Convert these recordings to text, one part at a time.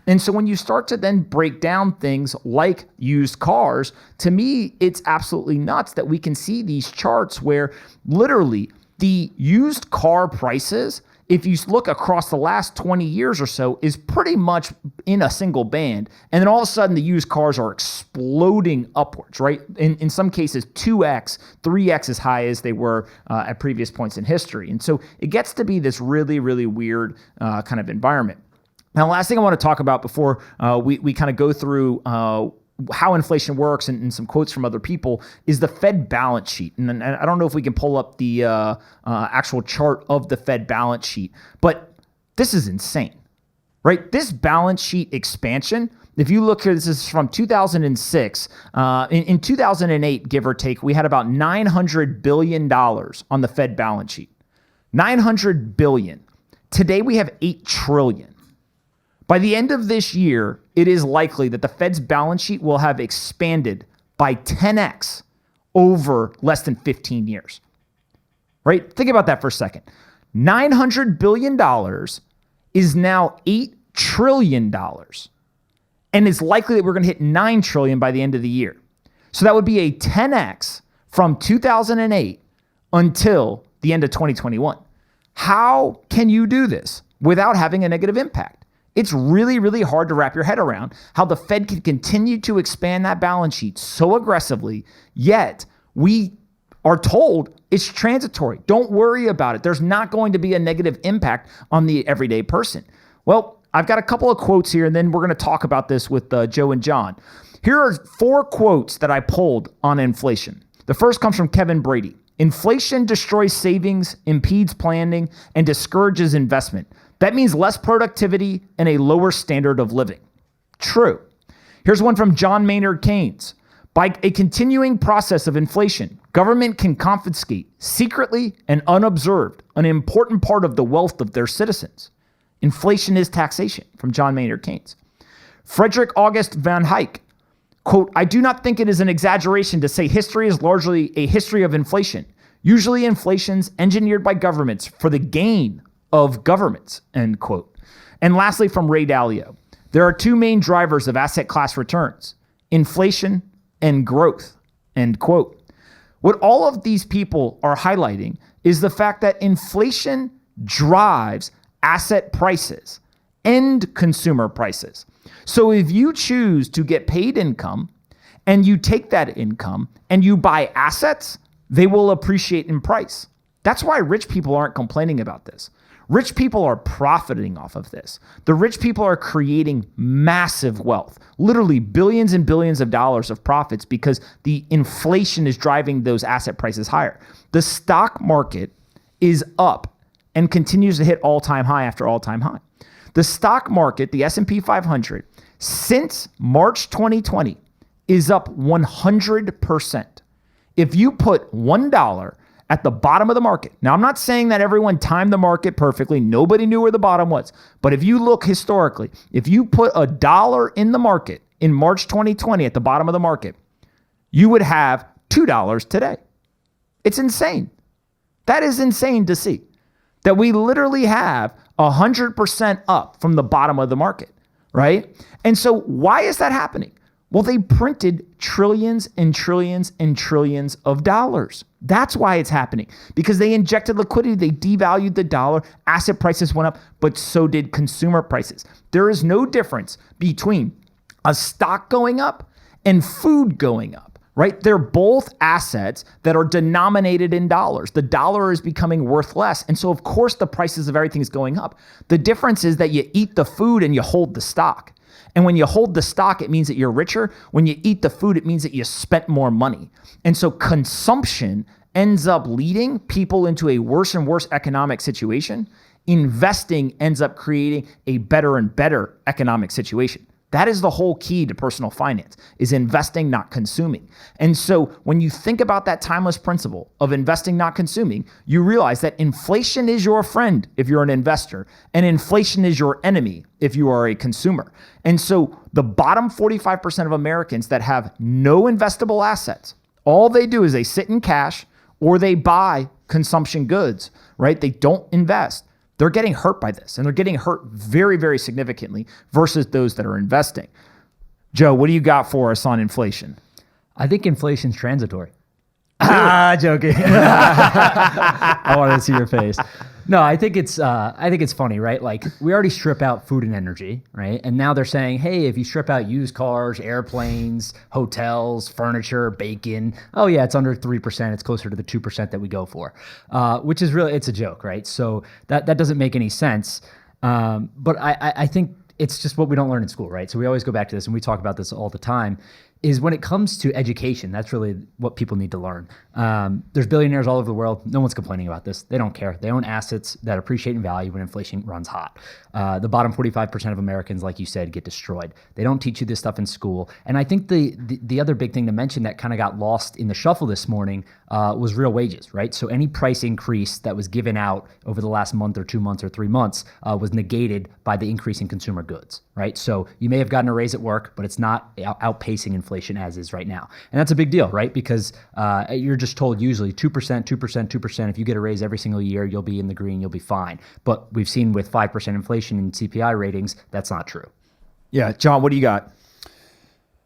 And so when you start to then break down things like used cars, to me, it's absolutely nuts that we can see these charts where literally the used car prices, if you look across the last 20 years or so, is pretty much in a single band. And then all of a sudden the used cars are exploding upwards, right? In some cases, 2x, 3x as high as they were at previous points in history. And so it gets to be this really, really weird kind of environment. Now, the last thing I want to talk about before we kind of go through how inflation works and some quotes from other people is the Fed balance sheet. And I don't know if we can pull up the actual chart of the Fed balance sheet, but this is insane, right? This balance sheet expansion, if you look here, this is from 2006. In 2008, give or take, we had about $900 billion on the Fed balance sheet. $900 billion. Today, we have $8 trillion. By the end of this year, it is likely that the Fed's balance sheet will have expanded by 10x over less than 15 years. Right? Think about that for a second. $900 billion is now $8 trillion. And it's likely that we're going to hit $9 trillion by the end of the year. So that would be a 10x from 2008 until the end of 2021. How can you do this without having a negative impact? It's really, really hard to wrap your head around how the Fed can continue to expand that balance sheet so aggressively, yet we are told it's transitory. Don't worry about it. There's not going to be a negative impact on the everyday person. Well, I've got a couple of quotes here, and then we're going to talk about this with Joe and John. Here are 4 quotes that I pulled on inflation. The first comes from Kevin Brady. Inflation destroys savings, impedes planning, and discourages investment. That means less productivity and a lower standard of living. True. Here's one from John Maynard Keynes. By a continuing process of inflation, government can confiscate secretly and unobserved an important part of the wealth of their citizens. Inflation is taxation, from John Maynard Keynes. Frederick August von Hayek, quote, I do not think it is an exaggeration to say history is largely a history of inflation. Usually inflation's engineered by governments for the gain of governments, end quote. And lastly, from Ray Dalio, there are 2 main drivers of asset class returns, inflation and growth, end quote. What all of these people are highlighting is the fact that inflation drives asset prices and consumer prices. So if you choose to get paid income and you take that income and you buy assets, they will appreciate in price. That's why rich people aren't complaining about this. Rich people are profiting off of this. The rich people are creating massive wealth, literally billions and billions of dollars of profits because the inflation is driving those asset prices higher. The stock market is up and continues to hit all-time high after all-time high. The stock market, the S&P 500, since March 2020 is up 100%. If you put $1 at the bottom of the market. Now, I'm not saying that everyone timed the market perfectly. Nobody knew where the bottom was. But if you look historically, if you put $1 in the market in March 2020 at the bottom of the market, you would have $2 today. It's insane. That is insane to see. That we literally have 100% up from the bottom of the market, right? And so why is that happening? Well, they printed trillions and trillions and trillions of dollars. That's why it's happening, because they injected liquidity. They devalued the dollar. Asset prices went up, but so did consumer prices. There is no difference between a stock going up and food going up, right? They're both assets that are denominated in dollars. The dollar is becoming worth less. And so, of course, the prices of everything is going up. The difference is that you eat the food and you hold the stock. And when you hold the stock, it means that you're richer. When you eat the food, it means that you spent more money. And so consumption ends up leading people into a worse and worse economic situation. Investing ends up creating a better and better economic situation. That is the whole key to personal finance, is investing, not consuming. And so when you think about that timeless principle of investing, not consuming, you realize that inflation is your friend if you're an investor, and inflation is your enemy if you are a consumer. And so the bottom 45% of Americans that have no investable assets, all they do is they sit in cash or they buy consumption goods, right? They don't invest. they're getting hurt by this, and they're getting hurt very, very significantly versus those that are investing. Joe, what do you got for us on inflation? I think inflation's transitory. Joking. I wanted to see your face. No, I think it's funny, right? Like, we already strip out food and energy, right? And now they're saying, hey, if you strip out used cars, airplanes, hotels, furniture, bacon, oh yeah, it's under 3%. It's closer to the 2% that we go for, which is really, it's a joke, right? So that doesn't make any sense. But I think it's just what we don't learn in school, right? So we always go back to this, and we talk about this all the time, is when it comes to education, that's really what people need to learn. There's billionaires all over the world. No one's complaining about this. They don't care. They own assets that appreciate in value when inflation runs hot. The bottom 45% of Americans, like you said, get destroyed. They don't teach you this stuff in school. And I think the other big thing to mention that kind of got lost in the shuffle this morning was real wages, right? So any price increase that was given out over the last month or 2 months or 3 months was negated by the increase in consumer goods, right? So you may have gotten a raise at work, but it's not outpacing inflation as is right now. And that's a big deal, right? Because you're just told usually 2%, 2%, 2%. If you get a raise every single year, you'll be in the green, you'll be fine. But we've seen with 5% inflation in CPI ratings, that's not true. Yeah. John, what do you got?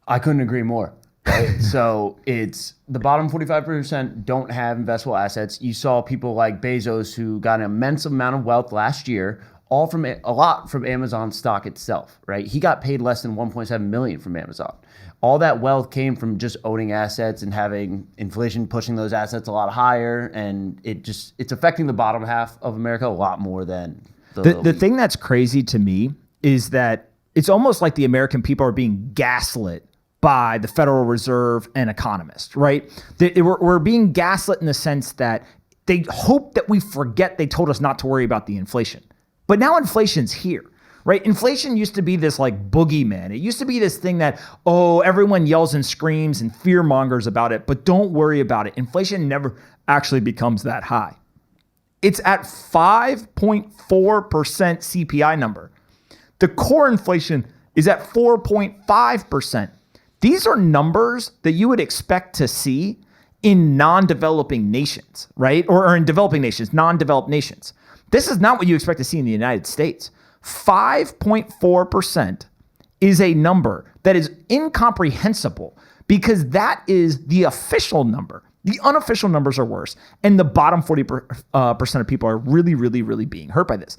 I couldn't agree more. Right? So it's the bottom 45% don't have investable assets. You saw people like Bezos who got an immense amount of wealth last year, all from a lot from Amazon stock itself, right? He got paid less than 1.7 million from Amazon. All that wealth came from just owning assets and having inflation pushing those assets a lot higher, and it's affecting the bottom half of America a lot more than the thing that's crazy to me is that it's almost like the American people are being gaslit by the Federal Reserve and economists, right? We're being gaslit in the sense that they hope that we forget they told us not to worry about the inflation. But now inflation's here, right? Inflation used to be this like boogeyman. It used to be this thing that, everyone yells and screams and fear mongers about it, but don't worry about it. Inflation never actually becomes that high. It's at 5.4% CPI number. The core inflation is at 4.5%. These are numbers that you would expect to see in non-developing nations, right? Or in developing nations, non-developed nations. This is not what you expect to see in the United States. 5.4% is a number that is incomprehensible because that is the official number. The unofficial numbers are worse. And the bottom 40% of people are really, really, really being hurt by this.